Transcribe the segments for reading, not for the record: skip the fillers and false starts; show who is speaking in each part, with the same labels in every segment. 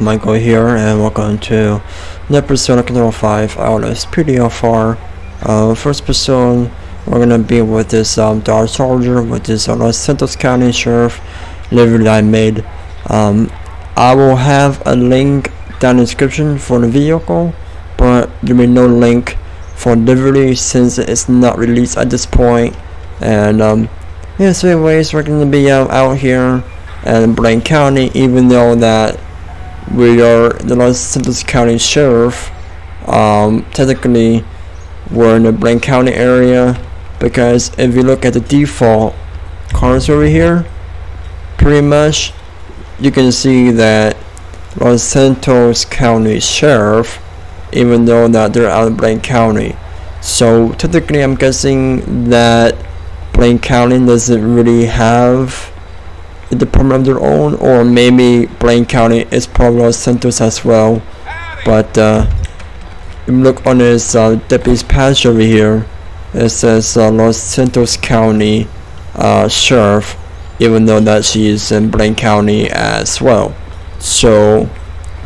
Speaker 1: Michael here, and welcome to the episode of Control 5 LSPDFR. First episode, we're gonna be with this Dodge Charger with this Santos County Sheriff livery that I made. I will have a link down in the description for the vehicle, but there will be no link for livery since it's not released at this point. And yeah, so anyways, we're gonna be out here in Blaine County, even though that we are the Los Santos County Sheriff. Technically we're in the Blaine County area, because if you look at the default cars over here, pretty much you can see that Los Santos County Sheriff, even though that they're out of Blaine County. So technically I'm guessing that Blaine County doesn't really have a department of their own, or maybe Blaine County is part of Los Santos as well. But if you look on this deputy's patch over here, it says Los Santos County Sheriff, even though that she is in Blaine County as well. So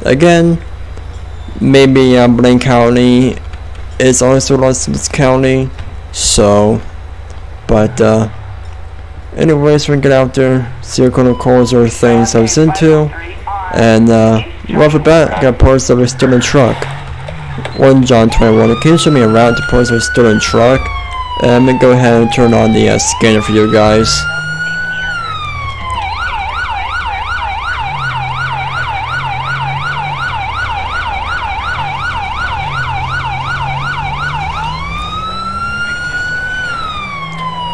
Speaker 1: again, maybe Blaine County is also Los Santos County. So but anyways, we get out there, see what kind of calls or things I was into, and right off the bat, got parts of a stolen truck. 1 John 21. Can you show me around to parts of a stolen truck? And I'm gonna go ahead and turn on the scanner for you guys.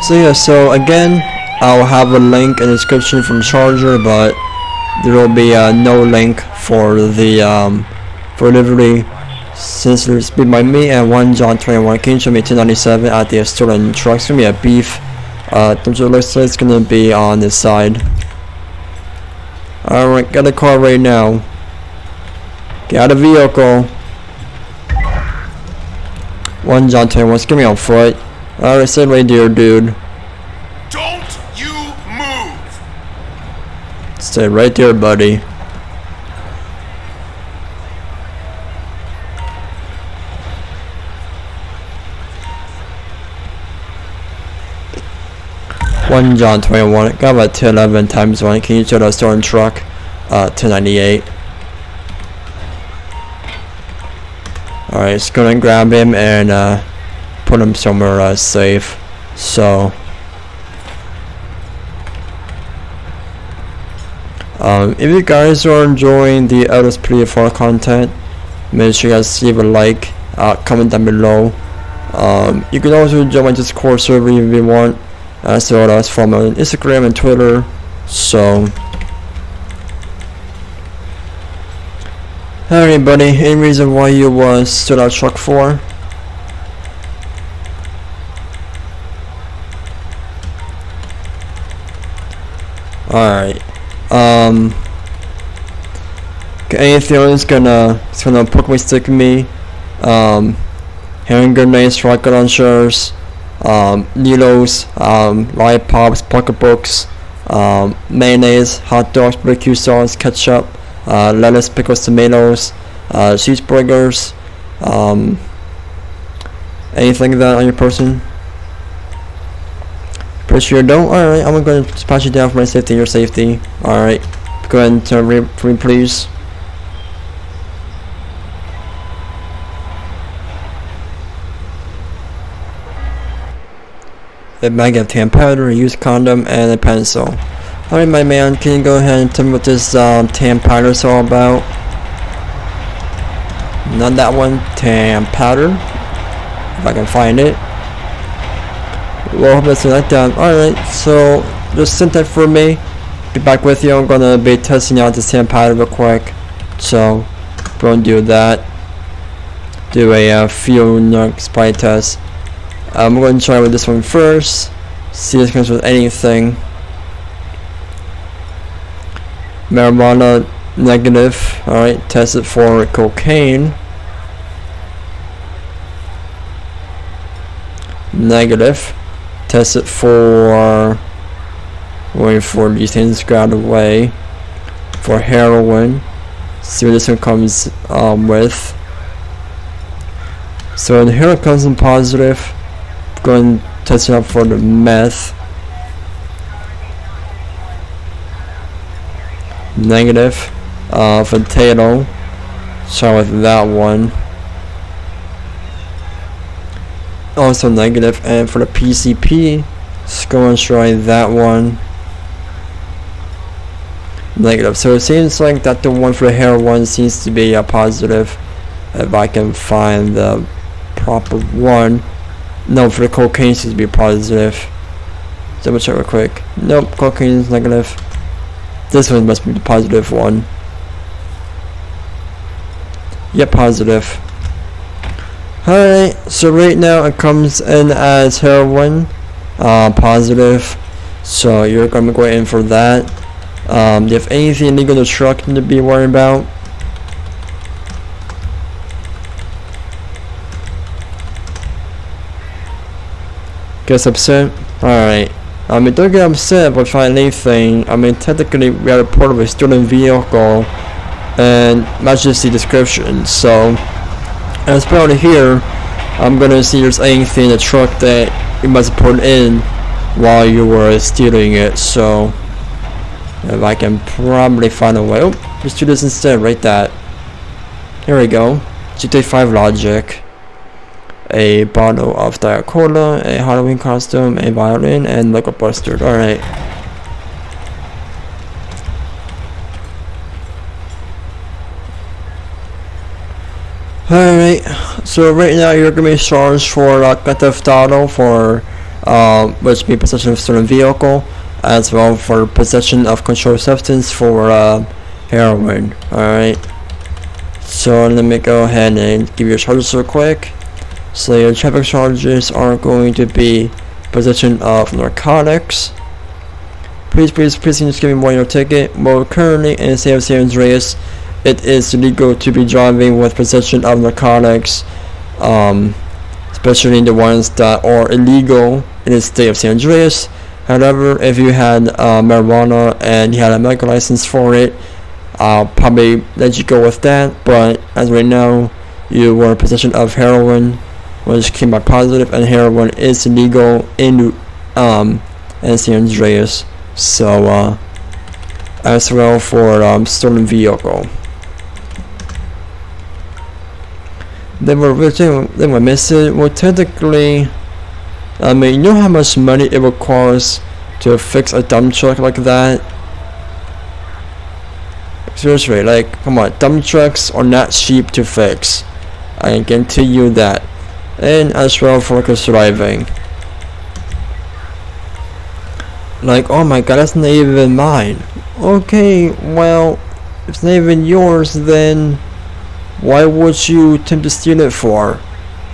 Speaker 1: So yeah, so again, I'll have a link in the description from Charger, but there will be no link for the for livery, since it's been by me and 1 John 21. Can you show me 297 at the stolen truck? It's gonna be a beef. Don't you looks like it's gonna be on this side. Alright, got a car right now. Get out of the vehicle. 1 John 21. It's gonna be on foot. Alright, stay right there, dude.
Speaker 2: Don't you move!
Speaker 1: Stay right there, buddy. One John 21. Got about 1011 times 1. Can you show the stolen truck? 1098. Alright, just gonna grab him and put him somewhere safe. So if you guys are enjoying the LSPDFR content, make sure you guys leave a like, comment down below. You can also join my Discord server if you want, as well as follow me on Instagram and Twitter. So alright, buddy, any reason why you stood out truck for? Alright, anything else gonna poke me, stick me, hand grenades, rocket launchers, needles, lollipops, pocketbooks, mayonnaise, hot dogs, barbecue sauce, ketchup, lettuce, pickles, tomatoes, cheeseburgers, anything like that on your person? Pretty sure you don't? Alright, I'm going to dispatch you down for my safety and your safety. Alright, go ahead and turn for me, please. A bag of tan powder, a used condom, and a pencil. Alright, my man, can you go ahead and tell me what this tan powder is all about? Not that one, tan powder. If I can find it. Well, hope that's not done. Alright, so just send that for me. Be back with you. I'm gonna be testing out the tan powder real quick. So, go and do that. Do a field spy test. I'm going to try with this one first. See if it comes with anything. Marijuana, negative. Alright, test it for cocaine. Negative. Test it for, waiting for these things to go out of the way, for heroin. See what this one comes with. So here it comes in positive. Go and test it out for the meth. Negative. For potato. Try with that one. Also negative. And for the PCP, let's go and try that one. Negative. So it seems like that the one for the heroin seems to be a positive. If I can find the proper one. No, for the cocaine seems to be positive. Double check real quick. Nope, cocaine is negative. This one must be the positive one. Yep, positive. Alright, so right now it comes in as heroin. Positive. So you're gonna go in for that. Do you have anything illegal in the truck to be worried about? Gets upset? Alright. Don't get upset if I anything. Technically we are a part of a stolen vehicle and matches the description. So as per here, I'm gonna see if there's anything in the truck that you must put in while you were stealing it. So if I can probably find a way. Oh, let's do this instead. Write that. Here we go. GTA 5 logic. A bottle of Diet Cola, a Halloween costume, a violin, and Lego Buster. Alright. Alright. So right now you're gonna be charged for Grand Theft Auto for which means possession of stolen vehicle, as well for possession of controlled substance for heroin. Alright. So let me go ahead and give you a charges real quick. So your traffic charges are going to be possession of narcotics. Please just give me more your ticket. Well, currently in the state of San Andreas, it is illegal to be driving with possession of narcotics, especially the ones that are illegal in the state of San Andreas. However, if you had marijuana and you had a medical license for it, I'll probably let you go with that. But as right now, you were in possession of heroin, which came back positive, and heroin is illegal in San Andreas. So as well for stolen vehicle. Then we're missing. Well, technically, you know how much money it would cost to fix a dump truck like that? Seriously, like, come on, dump trucks are not cheap to fix. I can guarantee you that. And as well for driving. Like, oh my god, that's not even mine. Okay, well, if it's not even yours, then why would you attempt to steal it for?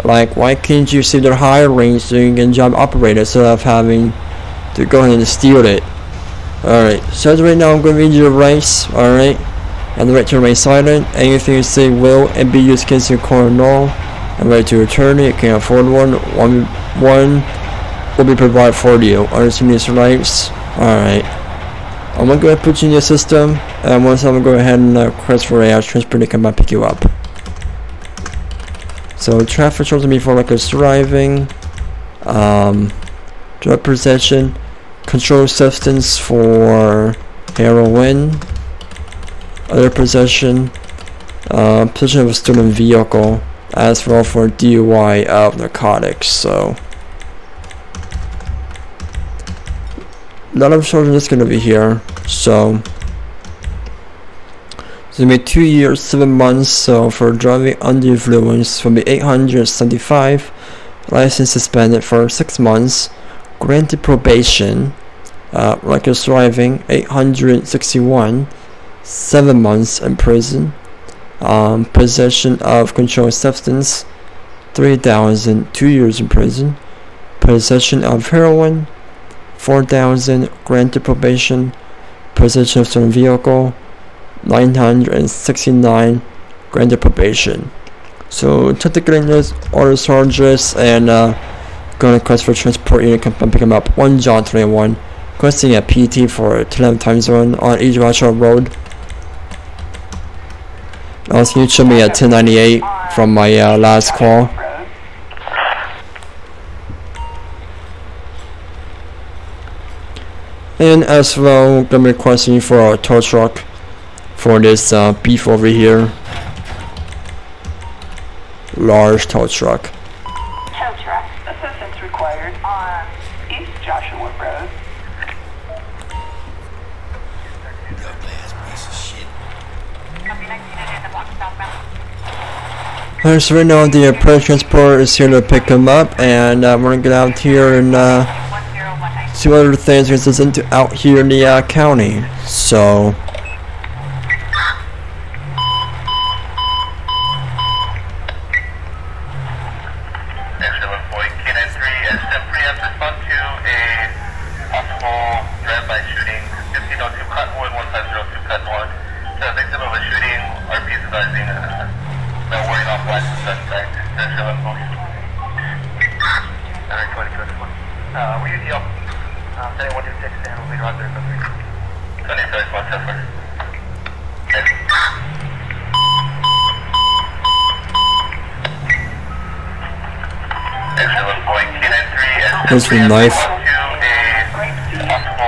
Speaker 1: Like, why can't you see they're hiring so you can job operate it instead of having to go ahead and steal it? Alright, so as right now I'm going to read your rights, alright? And the right to remain silent. Anything you say will and be used against your court law. And right to attorney, you can afford one will be provided for you. Understand these rights? Alright. I'm going to go ahead and put you in your system. And once I'm going to go ahead and request for a transport to come and pick you up. So traffic charges me for like driving, drug possession, controlled substance for heroin, other possession, possession of a stolen vehicle, as well for DUI of narcotics. So a lot of charges is going to be here. So it's going to be 2 years 7 months. So for driving under influence will be 875, license suspended for 6 months, granted probation, reckless driving 861, 7 months in prison, possession of controlled substance 3,000, 2 years in prison, possession of heroin 4,000, granted probation, possession of stolen vehicle 969, granted probation. So technically there's all the charges, and gonna request for transport unit come pick him up. 1 John 21, requesting a PT for 11 time zone on East Road. Also, you showed me at 1098 from my last call. And as well, I'm requesting for a tow truck for this beef over here. Large tow truck.
Speaker 3: Tow truck. Assistance required on East Joshua Road.
Speaker 1: Alright, so right now the press transport is here to pick him up, and we're gonna get out here and see what other things there's into out here in the county. So here's the knife.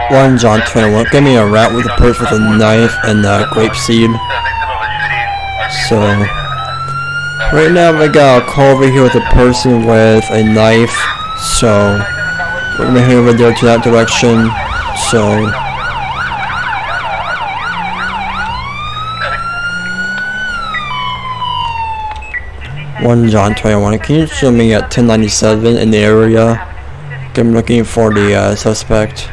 Speaker 1: 1 John 21. Give me a rat with a purse with a knife and grape seed. So right now I got a call over here with a person with a knife. So we're gonna head over there to that direction. So 1 John 21. Can you show me at 1097 in the area? I'm looking for the suspect.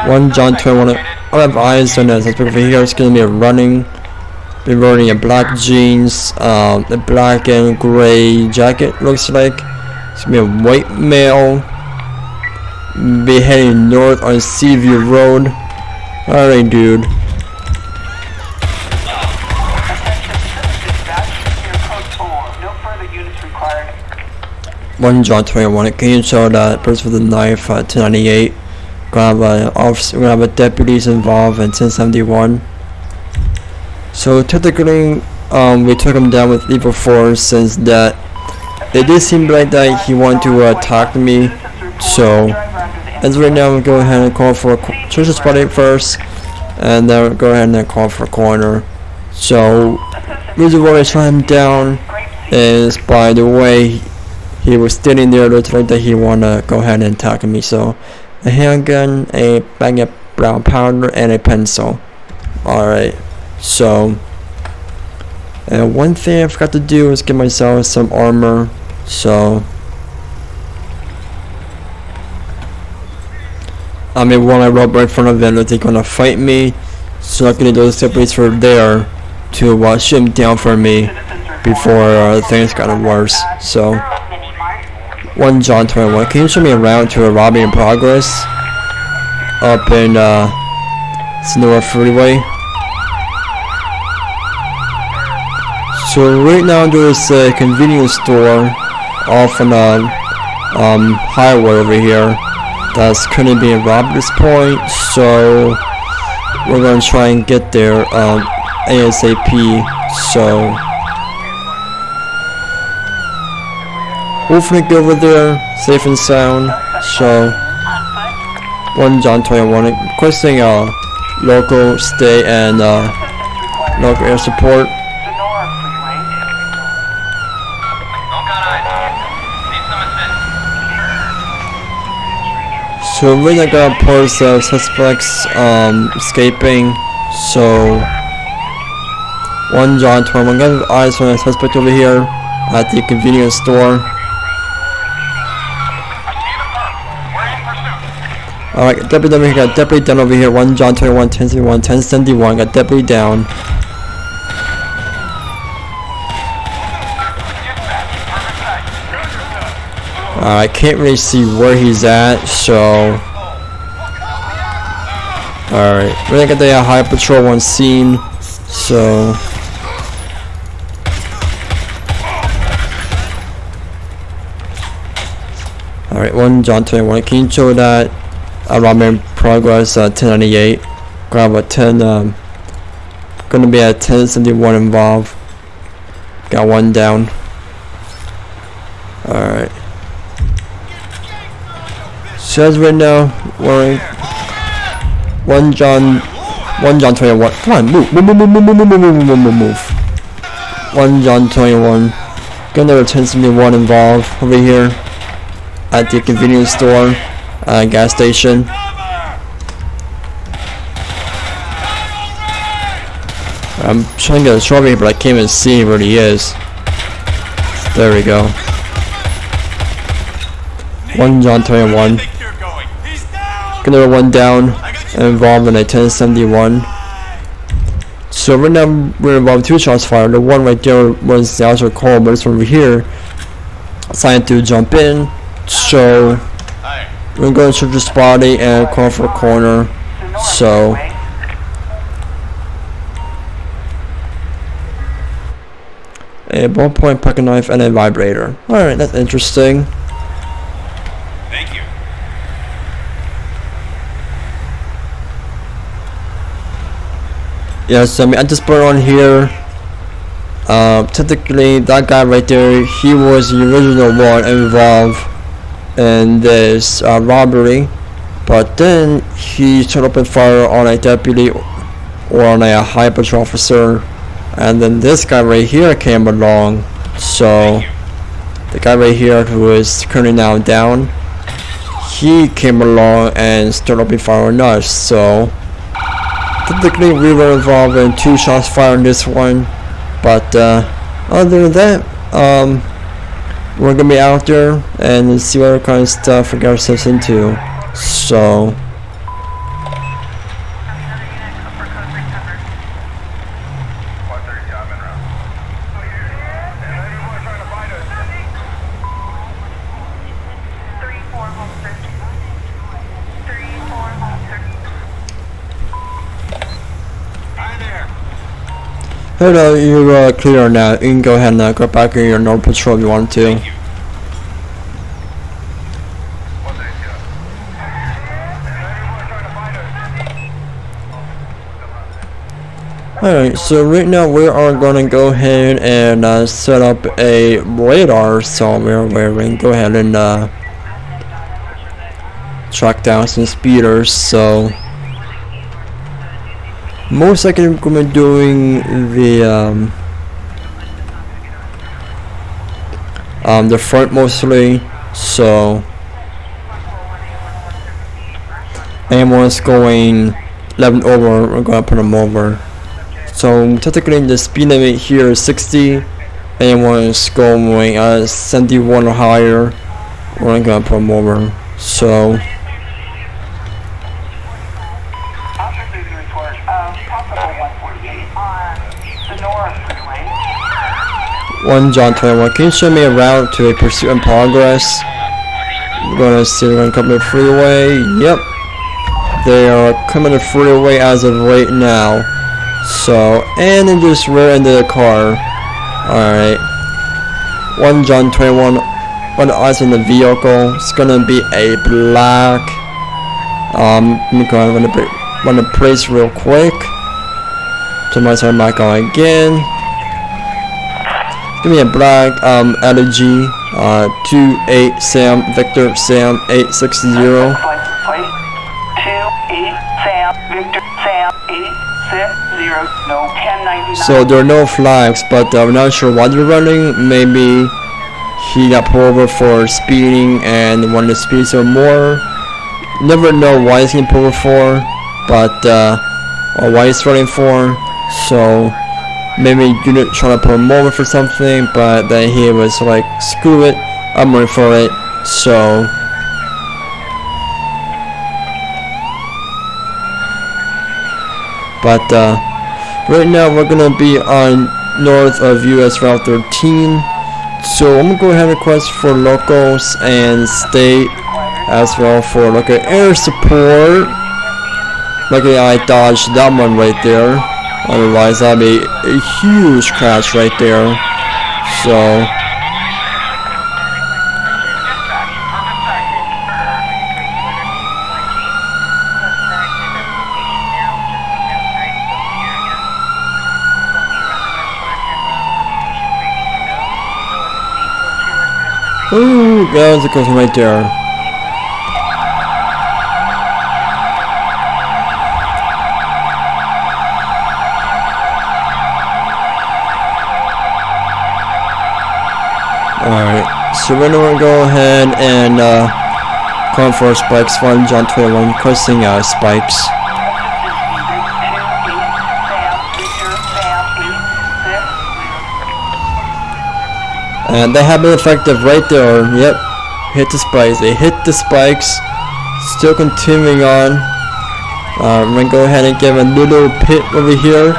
Speaker 1: 1 John 21. I have eyes on the suspect over here. It's gonna be running. Be wearing a black jeans, a black and gray jacket. Looks like it's gonna be a white male. Be heading north on Seaview Road. Alright, dude.
Speaker 3: No further units required.
Speaker 1: 1 John 21. Can you show that person with a knife at 1098? We're gonna have a deputies involved in 1071. So technically, we took him down with lethal force since that it did seem like that he wanted to attack me. So as right now, we'll go ahead and call for a social spotting first, and then we'll go ahead and call for a coroner. So the reason why I shot him down is by the way he was standing there, looked like that he wanna go ahead and attack me. So a handgun, a bag of brown powder, and a pencil. Alright, so one thing I forgot to do is get myself some armor. So I mean, when I rode right in front of them, they're gonna fight me. So luckily those deputies were there to shoot him down for me before things got worse. So 1 John 21. Can you show me around to a robbery in progress up in Sonora Freeway? So right now there's a convenience store off on the highway over here that's currently being robbed at this point. So we're gonna try and get there ASAP. So hopefully get over there safe and sound. So 1 John 21. Requesting local, state, and local air support. So right now I got reports of suspects escaping. So 1 John 21. Got eyes on a suspect over here at the convenience store. Alright, deputy down over here. Got deputy down over here. 1 John 21, 1071, 1071. Got deputy down. I can't really see where he's at, so alright, we're gonna get the high patrol on scene. So Alright, 1 John 21. Can you show that robbery in progress 1098? Grab a 10, gonna be at 1071 involved. Got 1 down. Alright. Says right now, we're 1 John 21. Come on, move. 1 John 21. Got another 1071 involved over here at the convenience store, gas station. I'm trying to get a strawberry, but I can't even see where he is. There we go. 1 John 21. Got another 1 down, involved in a 1071. So right now we're involved 2 shots fired. The one right there was the outer call, but it's over here. Decided to jump in. So we're going to search this body and call for a corner. So a ballpoint pocket knife and a vibrator. Alright, that's interesting.
Speaker 2: Thank you.
Speaker 1: Yes, I just put on here. Technically, that guy right there, he was the original one involved in this robbery, but then he shot up and fire on a deputy or on a high patrol officer, and then this guy right here came along. So the guy right here who is currently now down, he came along and started up and fire on us. So technically we were involved in 2 shots fired on this one, but other than that, we're gonna be out there and see what kind of stuff we got ourselves into. So hello, you're clear now. You can go ahead and go back in your normal patrol if you want to. Alright, so right now we are gonna go ahead and set up a radar somewhere where we can go ahead and track down some speeders. So most likely I'm gonna be doing the front mostly. So anyone's going 11 over, we're gonna put them over. So technically the speed limit here is 60. Anyone's going 71 or higher, we're gonna put them over. So One John 21. Can you show me a route to a pursuit in progress? I'm gonna see they're gonna come to the freeway. Yep, they are coming to the freeway as of right now. So, and then just rear into the car. Alright. 1 John 21. One eyes on the vehicle. It's gonna be a black. Let me go ahead and run the place real quick. Turn my side mic on again. Give me a black LG 28 Sam Victor Sam 860.
Speaker 3: 28 Sam Victor Sam 860. No 1099.
Speaker 1: So there are no flags, but I'm not sure why they're running. Maybe he got pulled over for speeding and wanted to speed some more. Never know why he's getting pulled over for, but or why he's running for. So maybe unit trying to pull him over for something, but then he was like, screw it, I'm running for it. So but right now we're gonna be on north of US Route 13. So I'm gonna go ahead and request for locals and state as well for local air support. Luckily I dodged that one right there. Otherwise that'd be a huge crash right there. So Boom! Yeah, it goes right there. Alright, so we're gonna go ahead and come for spikes 1, John 21, cursing spikes. And they have been effective right there. Yep, hit the spikes. They hit the spikes. Still continuing on. I'm gonna go ahead and give a little pit over here.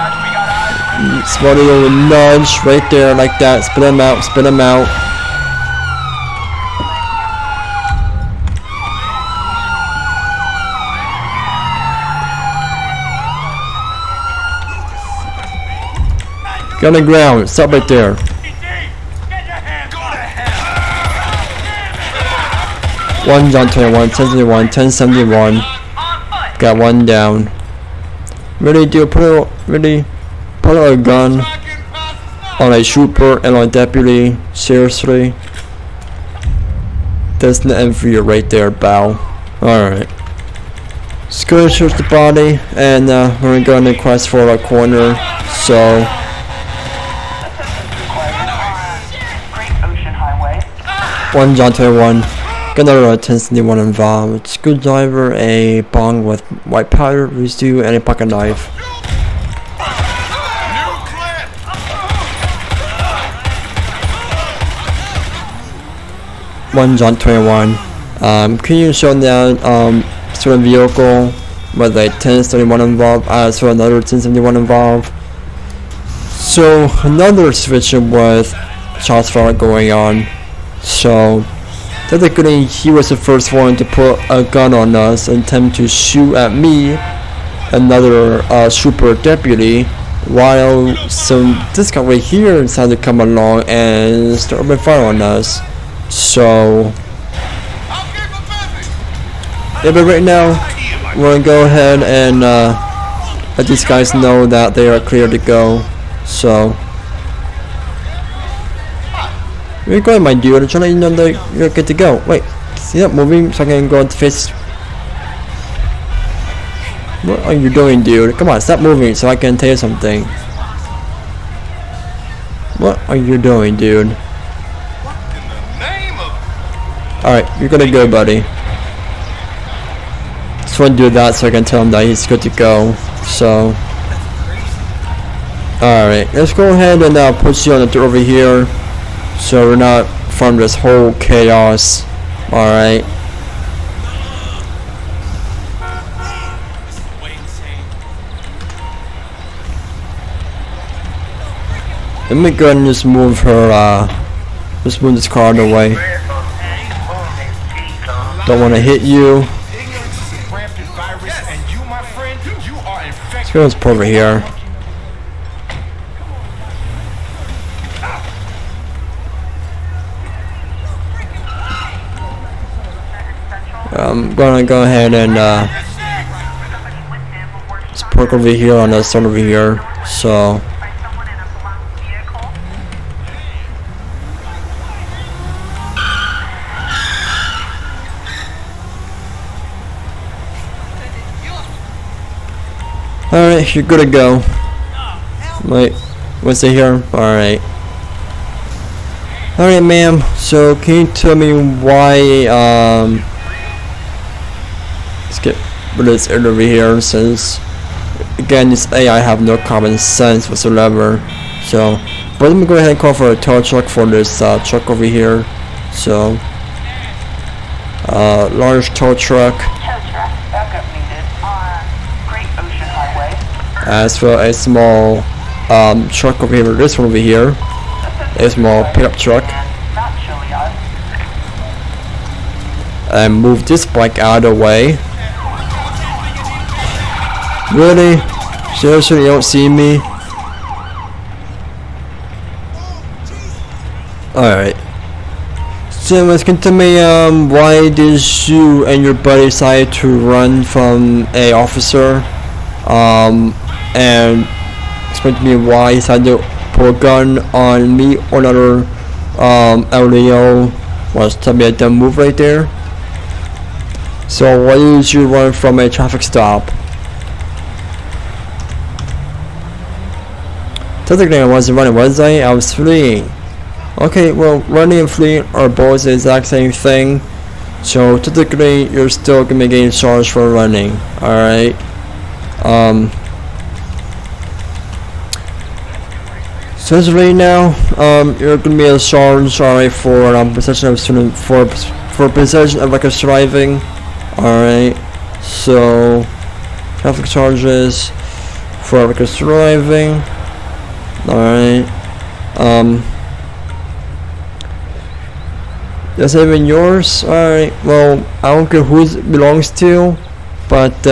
Speaker 1: Small little nudge right there, like that. Spit them out. Spit them out. Get on the ground. Stop right there. One John 21, 1071, 1071. Got one down. Really put a gun on a trooper and on a deputy. Seriously. That's the end for you right there, bow. Alright. Let's go search the body and we're gonna go on the quest for a corner. So 1 John 21. Get another 1071 involved. Screwdriver, a bong with white powder, residue, and a pocket knife. One John 21. Can you show down stolen vehicle with a 1071 involved? So another 1071 involved. So another switch with shots fired going on. So technically, he was the first one to put a gun on us and attempt to shoot at me, another super deputy, while this guy right here decided to come along and start opening fire on us. So, yeah, but right now, we're gonna go ahead and let these guys know that they are clear to go. So, where you going, my dude? I'm trying to let you know that you're good to go. Wait, see that moving so I can go into face? What are you doing, dude? Come on, stop moving so I can tell you something. What are you doing, dude? Alright, you're gonna go, buddy. Just want to do that so I can tell him that he's good to go. So, alright, let's go ahead and put you on the door over here. So we're not from this whole chaos. Alright. Let me go ahead and just move her, just move this car out of the way. Don't want to hit you. Let's go let's pull over here. I'm gonna go ahead and just park over here on the sun over here. So alright, you're good to go. Wait, what's it here? Alright. Alright, ma'am. So can you tell me why let's get rid of this air over here, since again this AI have no common sense whatsoever. So, but let me go ahead and call for a tow truck for this truck over here. So, large tow truck, as well as small truck over here. This one over here, a small pickup truck, and move this bike out of the way. Really? Seriously, you don't see me? Alright. So let's continue. Why did you and your buddy decide to run from a officer? And explain to me why he decided to pull a gun on me or another LDO Was to be a dumb move right there. So why did you run from a traffic stop? Technically I wasn't running, was I? I was fleeing. Okay, well, running and fleeing are both the exact same thing. So technically you're still gonna be getting charged for running. Alright. So as of right now, you're gonna be charged, alright, for possession of student for possession of reckless driving. Alright. So traffic charges for reckless driving. Alright. That's even yours? Alright, well, I don't care who it belongs to, but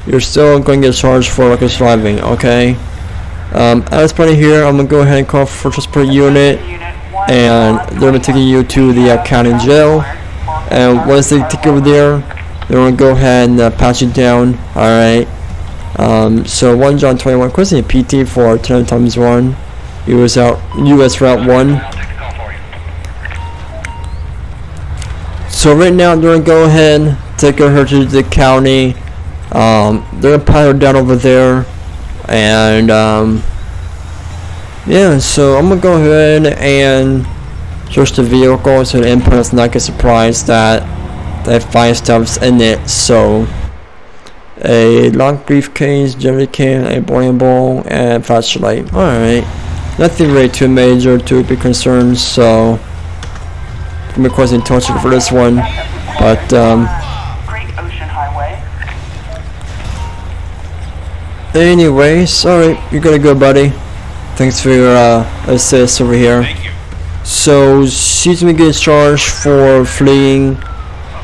Speaker 1: you're still going to get charged for reckless driving, okay? As part of here, I'm going to go ahead and call for transport unit, and they're going to be taking you to the county jail. And once they take you over there, they're going to go ahead and pat you down, alright? So 1 John 21, requesting a PT for 10 times 1, US Route 1. So right now they're gonna go ahead, take her to the county. They're gonna pat her down over there, and yeah. So I'm gonna go ahead and search the vehicle so the input does not get surprised that they find stuffs in it. So a long briefcase, jerry can, a bowling ball, and flashlight. All right, nothing really too major to be concerned. So I'm requesting tow truck for this one, but
Speaker 3: Great Ocean Highway.
Speaker 1: anyways, alright, you're gonna go, buddy. Thanks for your assist over here.
Speaker 2: Thank you.
Speaker 1: So she's gonna get charged for fleeing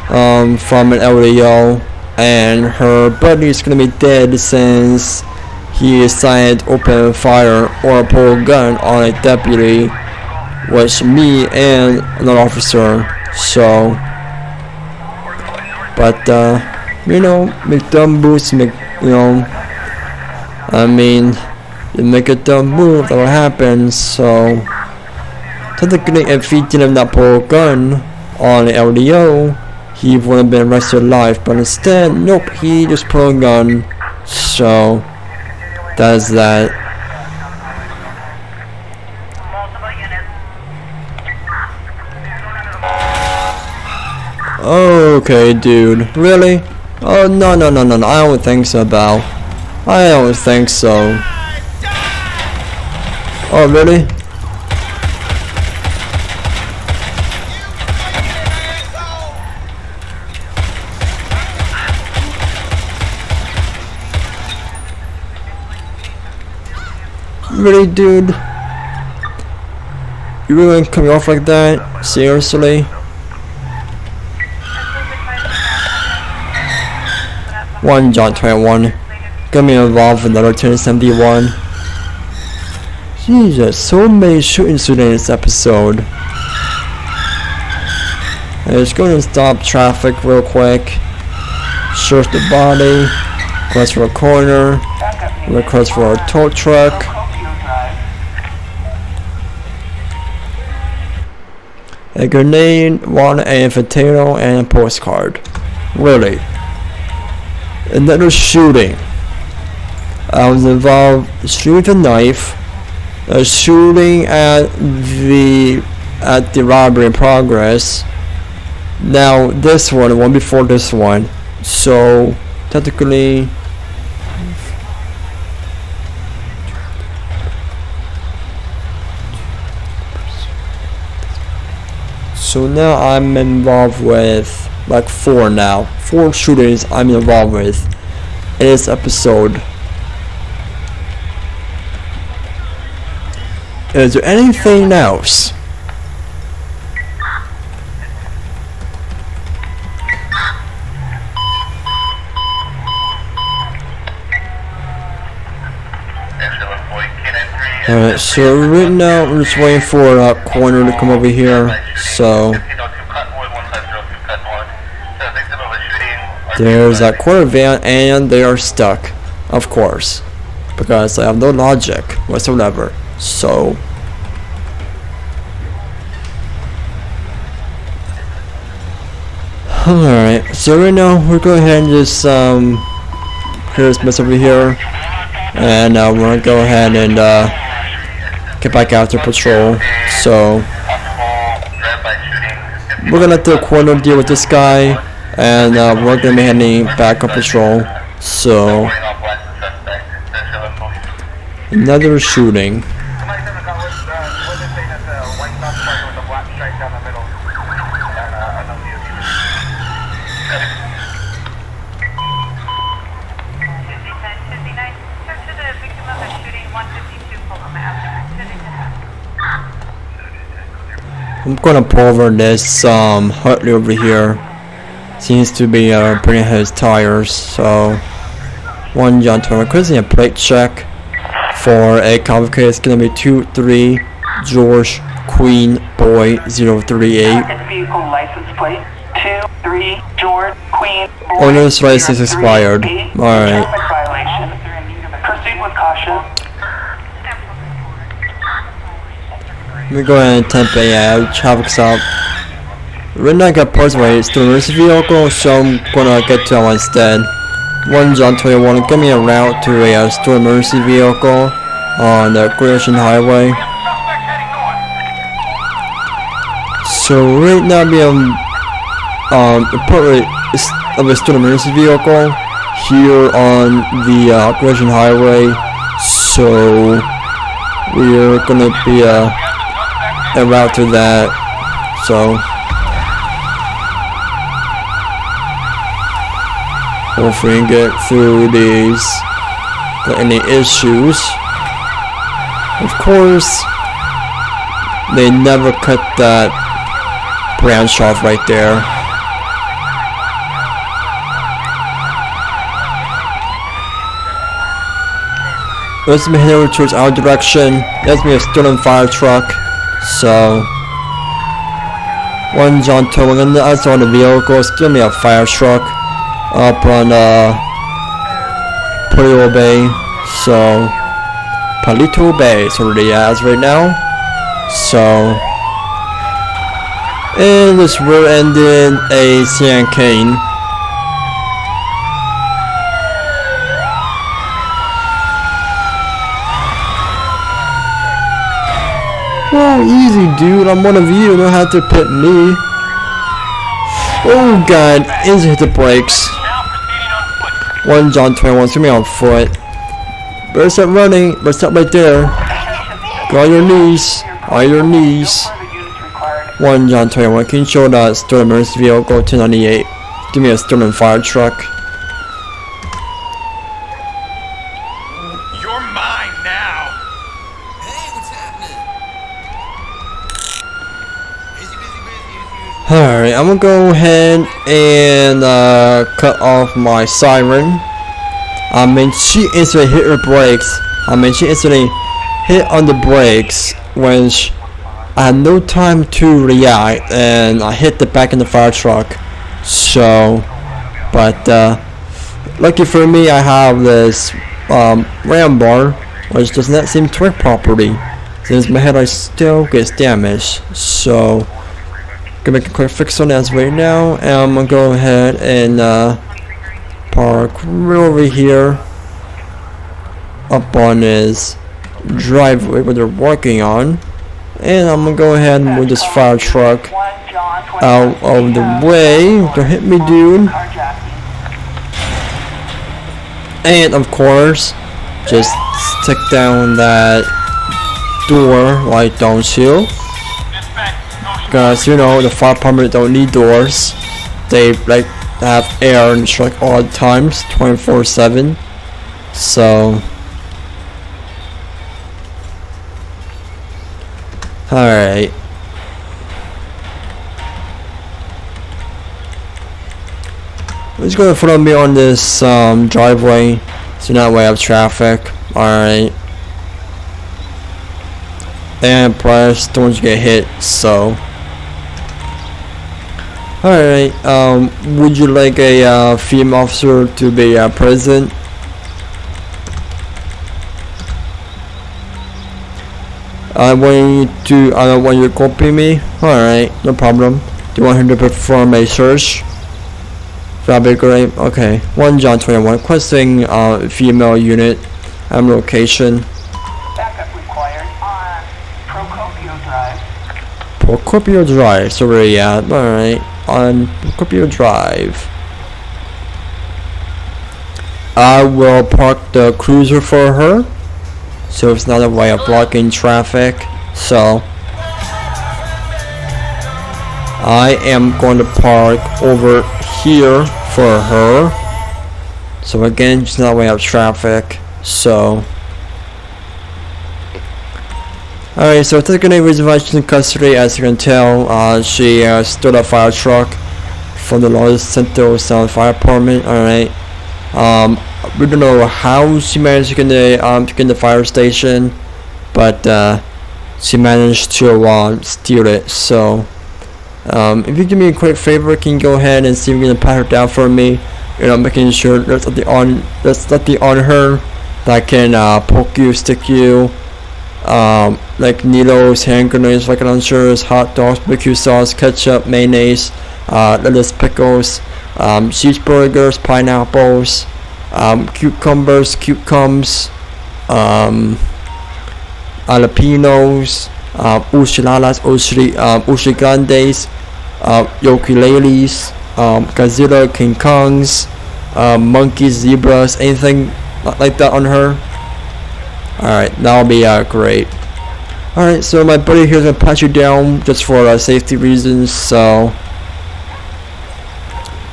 Speaker 1: from an LDO, and her buddy's gonna be dead since he decided to open fire or pull a gun on a deputy, was me and another officer. So but you know, make dumb moves, you make a dumb move, that will happen. So technically if he didn't not pull a gun on the LDO, he would have been arrested alive, but instead, nope, he just pulled a gun. So that's that. Okay, dude. Really? Oh, no. I don't think so, Bal. I don't think so. Oh, really? Really, dude? You really gonna cut me off like that? Seriously? 1 John 21. Got me involved in another 1071. Jesus, so many shootings today in this episode. Let's go and stop traffic real quick. Search the body. Request for a corner. Request for a tow truck. A grenade, one, a potato, and a postcard. Really? Another shooting. I was involved shooting a knife, shooting at the robbery in progress. Now this one before this one. So technically, so now I'm involved with like 4 now. 4 shootings I'm involved with in this episode. Is there anything else? Alright, so right now we're just waiting for a corner to come over here. So there's that corner van, and they are stuck, of course, because I have no logic whatsoever. So Alright, so right now we're going ahead and just clear this mess over here, and we're gonna go ahead and get back after patrol. So we're gonna do a corner deal with this guy, and we're gonna be heading back on patrol. So another shooting. I'm gonna pull over this Hartley over here. Seems to be bringing his tires. So one John Turner, requesting a plate check for a complicated. It's gonna be 23 George Queen Boy 038.
Speaker 3: Vehicle license plate 23 George Queen Boy.
Speaker 1: Owner's license expired. Alright.
Speaker 3: Traffic violation. Proceed with caution.
Speaker 1: Let me go ahead and temp a traffic stop. Right now I got parts away. It's the emergency vehicle, so I'm gonna get to that one instead. One John 21, give me a route to a store emergency vehicle on the Gresham Highway. So right now we have the part of a store emergency vehicle here on the Gresham Highway. So we're gonna be a route to that. So hopefully we can get through these without any issues. Of course, they never cut that branch off right there. Let's be heading over towards our direction. That's me a stolen fire truck. So one John Towing and I saw the vehicle. It's gonna be a fire truck up on Palito Bay. So Palito Bay is where they as right now. So and this rear ended a Siren cane. Oh, easy, dude. I'm one of you. You don't have to pit me. Oh, God. Easy hit the brakes. One John 21. Give me on foot. Better start running. Better stop right there. Go on your knees. On your knees. One John 21. Can you show that stolen emergency vehicle 298? Give me a stolen fire truck.
Speaker 2: You're mine now.
Speaker 1: Alright, I'm gonna go ahead and cut off my Siren. She instantly hit her brakes. She instantly hit on the brakes when I had no time to react, and I hit the back of the fire truck. So, but lucky for me, I have this ram bar, which does not seem to work properly. Since my headlight still gets damaged, so gonna make a quick fix on that right now, and I'm gonna go ahead and park right over here up on his driveway where they're working on, and I'm gonna go ahead and move this fire truck out of the way. Don't hit me, dude. And of course, just stick down that door, like, don't you? Because, you know, the fire department don't need doors. They like have air in the truck all the times, 24/7. So alright. Just gonna follow me on this driveway, so not way up traffic. Alright. And plus don't want you get hit, so alright, would you like a female officer to be present? I want you to copy me. Alright, no problem. Do you want him to perform a search? That'd be great. Okay. 1 John 21. Requesting female unit and location.
Speaker 3: Backup required on Procopio Drive.
Speaker 1: Procopio Drive. So where are you at? Alright. On Procopio Drive. I will park the cruiser for her, so it's not a way of blocking traffic. So I am going to park over here for her. So again, it's not a way of traffic. So alright, so taking a reservation in custody. As you can tell, she stole a fire truck from the Los Santos fire department. Alright. We don't know how she managed to get the fire station, but she managed to steal it. So if you do me a quick favor, can you go ahead and see if you can pat her down for me? You know, making sure there's nothing on her that can poke you, stick you, like needles, hand grenades, rocket launchers, hot dogs, barbecue sauce, ketchup, mayonnaise, lettuce, pickles, cheeseburgers, pineapples, cucumbers, jalapenos, uchilalas, uchigrandes, ukuleles, Godzilla, King Kongs, monkeys, zebras, anything like that on her. Alright, that'll be great. Alright, so my buddy here's gonna pat you down just for safety reasons, so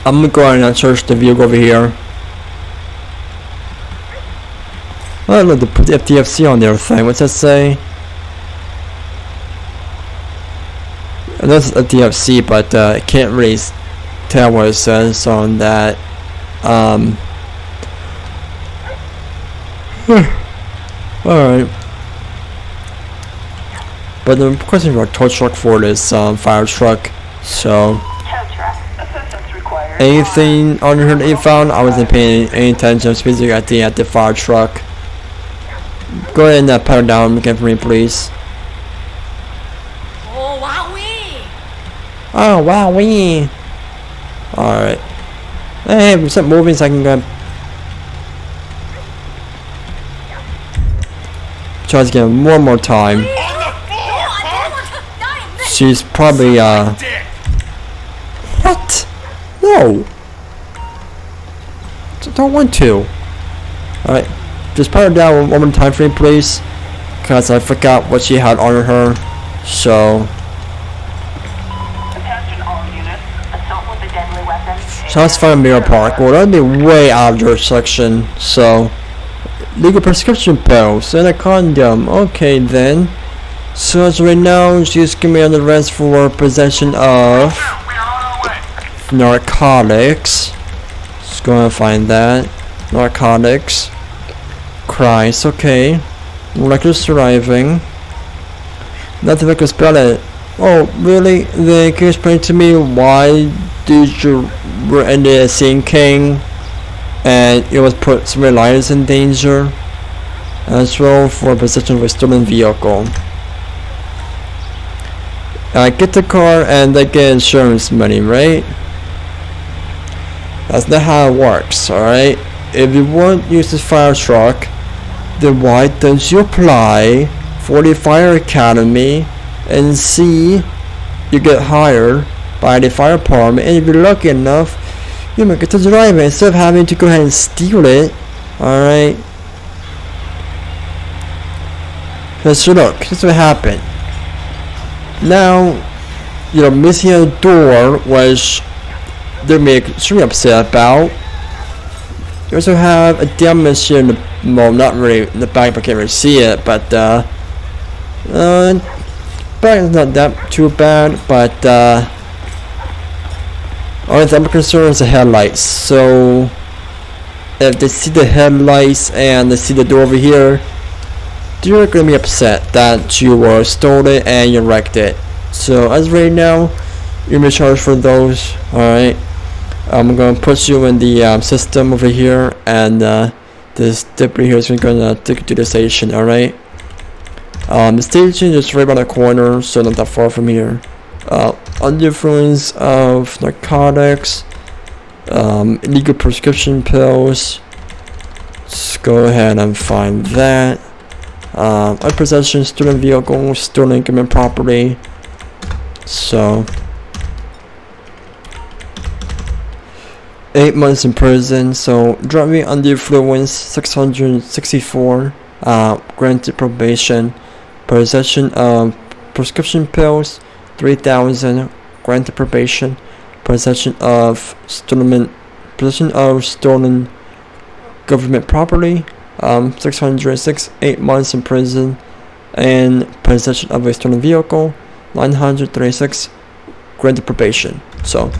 Speaker 1: I'm gonna go ahead and search the vehicle over here. Oh look, they put the FDFC on their thing. What's that say? I know it's FDFC, but I can't really tell what it says on that. Alright. But the question for a tow truck for this fire truck, so
Speaker 3: Tow truck. Assistance required.
Speaker 1: anything on her that you found, I wasn't paying any attention, specifically at the fire truck. Go ahead and pat her down again for me, please.
Speaker 4: Oh, wowee!
Speaker 1: Oh, wow, we. Alright. Hey, stop moving so I can go. Try to get one more time. She's probably, What? No. Don't want to. Alright. Just pat her down one more time for me, please. Because I forgot what she had on her. So.
Speaker 3: Attention all units. Assault with a deadly weapon.
Speaker 1: Shots fired in Mirror Park. Well, that'd be way out of your section. So. Legal prescription pills and a condom. Okay then. So as right now, she's gonna be under arrest for possession of narcotics. Just gonna find that. Narcotics. Christ, okay. Reckless driving. Nothing I can spell it. Oh, really? Then can you explain to me why did you were in the scene king and it was put some lives in danger as well for possession of a stolen vehicle? Get the car and they get insurance money, right? That's not how it works, alright? If you want to use this fire truck, then why don't you apply for the fire academy and see you get hired by the fire department, and if you're lucky enough, you might get to drive it instead of having to go ahead and steal it, alright? So look, this is what happened. Now, you know, missing a door was they're extremely upset about. You also have a damage here in the, well, not really in the back, but I can't really see it, but back is not that too bad, but only thing I'm concerned is the headlights. So if they see the headlights and they see the door over here, you're gonna be upset that you were stolen and you wrecked it. So as right now, you're gonna be charged for those. Alright, I'm gonna put you in the system over here, and this deputy here is gonna take you to the station. Alright, the station is right around the corner, so not that far from here. Under influence of narcotics, illegal prescription pills. Let's go ahead and find that. Unpossession, stolen vehicle, stolen government property. So 8 months in prison. So driving under influence 664, granted probation. Possession of prescription pills 3,000, granted probation. Possession of stolen government property 606, 8 months in prison. And possession of a stolen vehicle 936, granted probation. So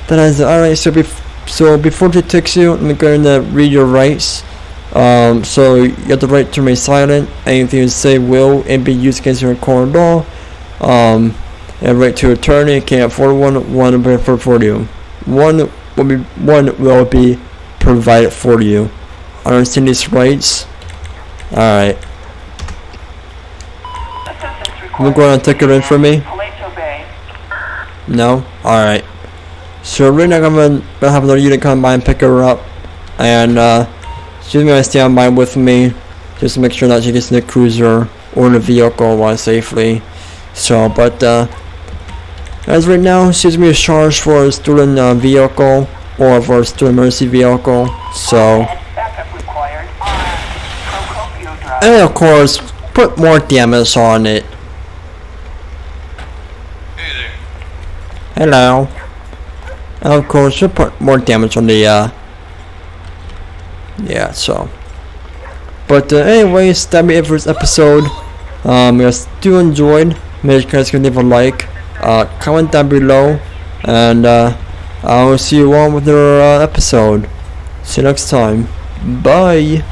Speaker 1: that is alright. So before they text you, I'm going to read your rights. So you have the right to remain silent. Anything you say will and be used against your court law. And right to attorney. Can't afford one. One will be provided for you. One will be provided for you. Understand these rights. Alright. I'm going to take it in for me. No? Alright. So right now I'm gonna have another unit come by and pick her up. And she's gonna stand by with me just to make sure that she gets in the cruiser or in the vehicle while safely. So, but as right now, she's gonna be charged for a stolen vehicle or for a stolen emergency vehicle. So, and of course, put more damage on it.
Speaker 2: Hey there.
Speaker 1: Hello. And of course, we'll put more damage on the yeah. So, but anyways, that'll be it for this episode. If you enjoyed, make sure you guys can leave a like, comment down below, and I will see you on with another episode. See you next time. Bye.